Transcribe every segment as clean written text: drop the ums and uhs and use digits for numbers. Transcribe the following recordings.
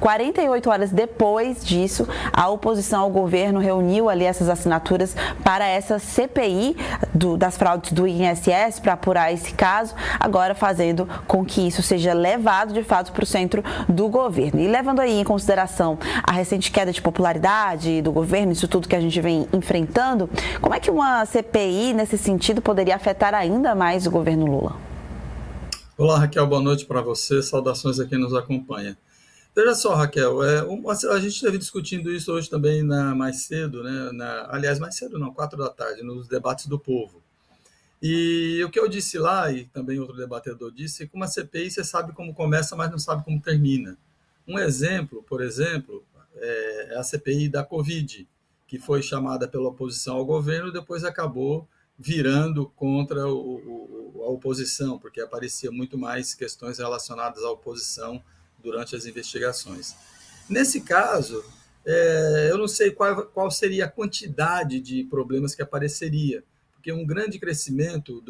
48 horas depois disso, a oposição ao governo reuniu ali essas assinaturas para essa CPI das fraudes do INSS para apurar esse caso, agora fazendo com que isso seja levado de fato para o centro do governo. E levando aí em consideração a recente queda de popularidade do governo, isso tudo que a gente vem enfrentando, como é que uma CPI nesse sentido poderia afetar ainda mais o governo Lula? Olá, Raquel, boa noite para você, saudações a quem nos acompanha. Veja só, Raquel, a gente esteve discutindo isso hoje também mais cedo, né? Aliás, mais cedo não, 4 da tarde, nos debates do Povo. E o que eu disse lá, e também outro debatedor disse, é que uma CPI você sabe como começa, mas não sabe como termina. Um exemplo, por exemplo, é a CPI da Covid, que foi chamada pela oposição ao governo e depois acabou virando contra a oposição, porque aparecia muito mais questões relacionadas à oposição durante as investigações. Nesse caso, eu não sei qual seria a quantidade de problemas que apareceria, porque um grande crescimento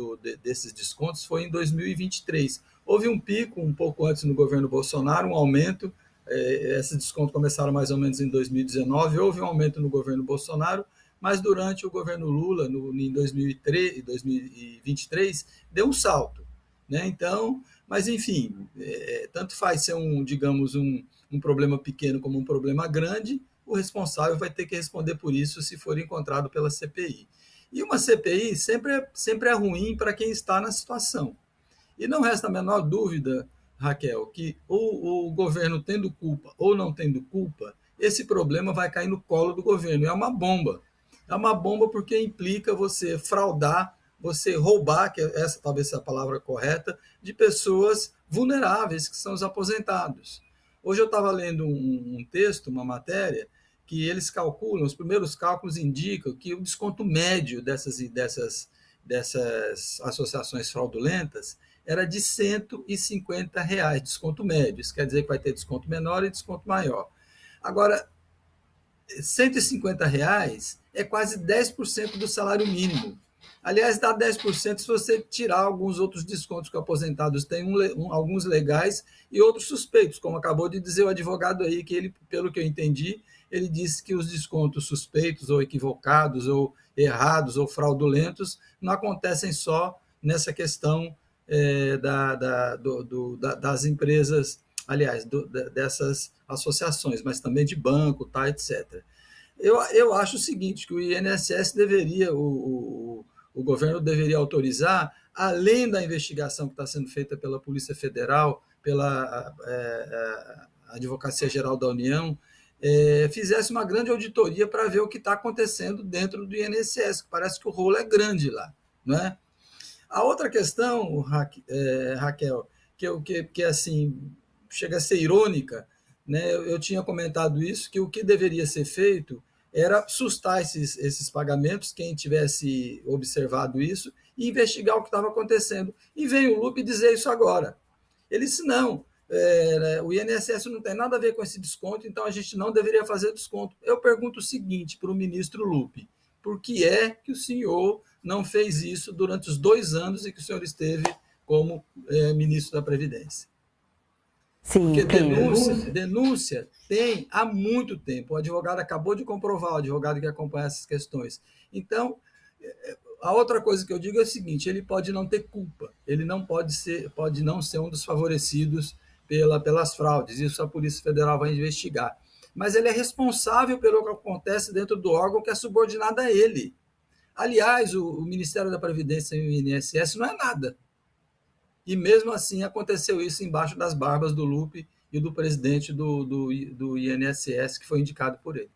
desses descontos foi em 2023. Houve um pico um pouco antes no governo Bolsonaro, um aumento, esses descontos começaram mais ou menos em 2019, houve um aumento no governo Bolsonaro, mas durante o governo Lula, em 2023, deu um salto, né? Então, mas enfim, tanto faz ser digamos, um problema pequeno como um problema grande, o responsável vai ter que responder por isso se for encontrado pela CPI. E uma CPI sempre é ruim para quem está na situação. E não resta a menor dúvida, Raquel, que o governo tendo culpa ou não tendo culpa, esse problema vai cair no colo do governo. É uma bomba. É uma bomba porque implica você fraudar, você roubar, que essa talvez seja a palavra correta, de pessoas vulneráveis, que são os aposentados. Hoje eu estava lendo um texto, uma matéria, que eles calculam, os primeiros cálculos indicam que o desconto médio dessas associações fraudulentas era de R$ 150, desconto médio. Isso quer dizer que vai ter desconto menor e desconto maior. Agora, R$ 150 é quase 10% do salário mínimo. Aliás, dá 10% se você tirar alguns outros descontos que aposentados têm, alguns legais e outros suspeitos, como acabou de dizer o advogado aí, que ele, pelo que eu entendi, ele disse que os descontos suspeitos ou equivocados ou errados ou fraudulentos não acontecem só nessa questão das empresas, aliás, dessas associações, mas também de banco, tá, etc. Eu acho o seguinte, que o INSS deveria, o governo deveria autorizar, além da investigação que está sendo feita pela Polícia Federal, pela Advocacia Geral da União, fizesse uma grande auditoria para ver o que está acontecendo dentro do INSS, que parece que o rolo é grande lá, não é? A outra questão, Raquel, que assim, chega a ser irônica, né? Eu tinha comentado isso, que o que deveria ser feito era sustar esses pagamentos, quem tivesse observado isso, e investigar o que estava acontecendo. E veio o Lupe dizer isso agora. Ele disse, não, o INSS não tem nada a ver com esse desconto, então a gente não deveria fazer desconto. Eu pergunto o seguinte para o ministro Lupe, por que é que o senhor não fez isso durante os 2 anos em que o senhor esteve como ministro da Previdência? Sim, Porque denúncia tem há muito tempo. O advogado acabou de comprovar, o advogado que acompanha essas questões. Então, a outra coisa que eu digo é o seguinte, ele pode não ter culpa, ele não pode não ser um dos favorecidos pelas fraudes, isso a Polícia Federal vai investigar. Mas ele é responsável pelo que acontece dentro do órgão que é subordinado a ele. Aliás, o Ministério da Previdência e o INSS não é nada. E mesmo assim aconteceu isso embaixo das barbas do Lupe e do presidente do INSS, que foi indicado por ele.